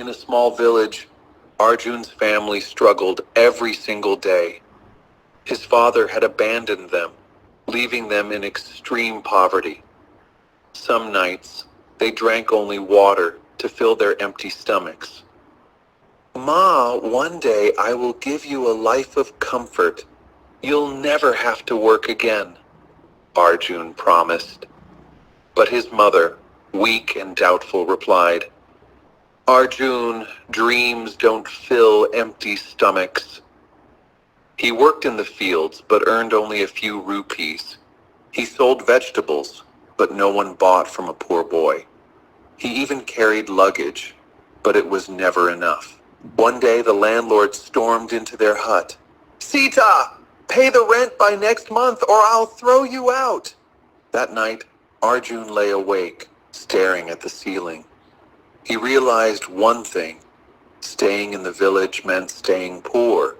In a small village, Arjun's family struggled every single day. His father had abandoned them, leaving them in extreme poverty. Some nights, they drank only water to fill their empty stomachs. "Ma, one day I will give you a life of comfort. You'll never have to work again," Arjun promised. But his mother, weak and doubtful, replied, "Arjun, dreams don't fill empty stomachs." He worked in the fields but earned only a few rupees. He sold vegetables, but no one bought from a poor boy. He even carried luggage, but it was never enough. One day the landlord stormed into their hut. "Sita, pay the rent by next month or I'll throw you out." That night, Arjun lay awake, staring at the ceiling. He realized one thing: staying in the village meant staying poor.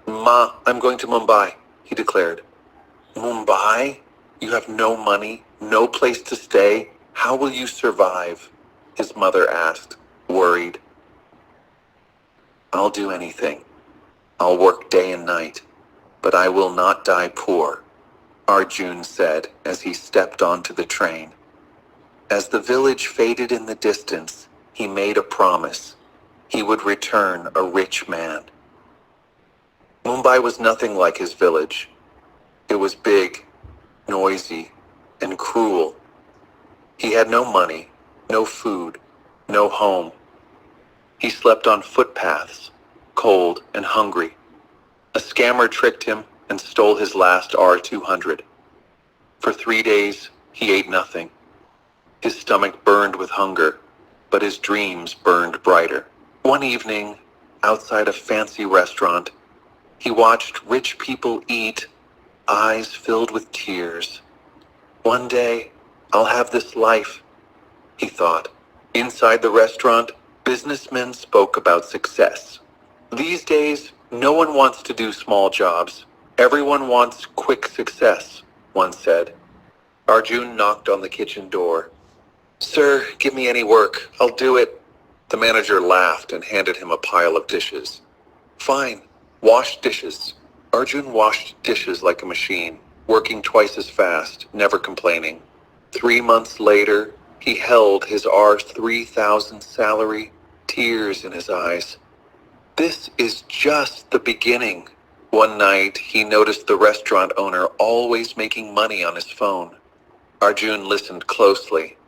"Ma, I'm going to Mumbai," he declared. "Mumbai? You have no money, no place to stay. How will you survive?" his mother asked, worried. "I'll do anything. I'll work day and night, but I will not die poor," Arjun said as he stepped onto the train. As the village faded in the distance, he made a promise. He would return a rich man. Mumbai was nothing like his village. It was big, noisy, and cruel. He had no money, no food, no home. He slept on footpaths, cold and hungry. A scammer tricked him and stole his last R200. For 3 days, he ate nothing. His stomach burned with hunger, but his dreams burned brighter. One evening, outside a fancy restaurant, he watched rich people eat, eyes filled with tears. "One day, I'll have this life," he thought. Inside the restaurant, businessmen spoke about success. "These days, no one wants to do small jobs. Everyone wants quick success," one said. Arjun knocked on the kitchen door. "Sir, give me any work. I'll do it." The manager laughed and handed him a pile of dishes. "Fine, wash dishes." Arjun washed dishes like a machine, working twice as fast, never complaining. 3 months later, he held his R3,000 salary, tears in his eyes. This is just the beginning. One night, he noticed the restaurant owner always making money on his phone. Arjun listened closely.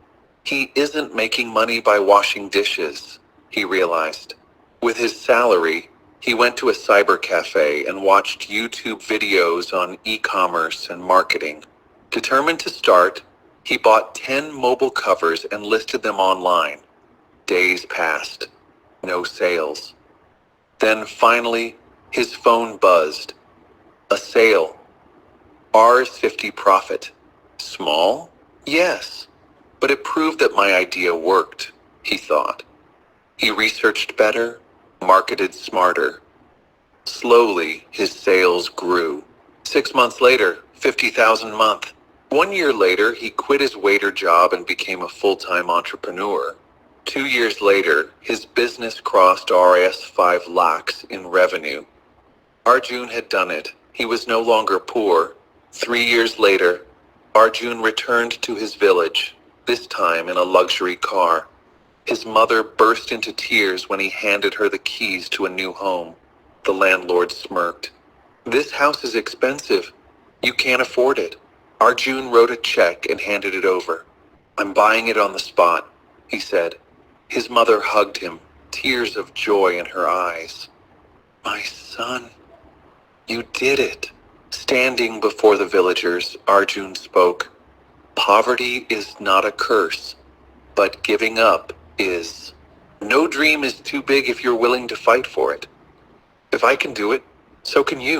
He isn't making money by washing dishes, he realized. With his salary, he went to a cyber cafe and watched YouTube videos on e-commerce and marketing. Determined to start, he bought 10 mobile covers and listed them online. Days passed. No sales. Then finally, his phone buzzed. A sale. Rs 50 profit. Small? Yes. But it proved that my idea worked, he thought. He researched better, marketed smarter. Slowly, his sales grew. 6 months later, 50,000 a month. 1 year later, he quit his waiter job and became a full-time entrepreneur. 2 years later, his business crossed Rs 5 lakhs in revenue. Arjun had done it. He was no longer poor. 3 years later, Arjun returned to his village, this time in a luxury car. His mother burst into tears when he handed her the keys to a new home. The landlord smirked. "This house is expensive. You can't afford it." Arjun wrote a check and handed it over. "I'm buying it on the spot," he said. His mother hugged him, tears of joy in her eyes. "My son, you did it." Standing before the villagers, Arjun spoke. "Poverty is not a curse, but giving up is. No dream is too big if you're willing to fight for it. If I can do it, so can you."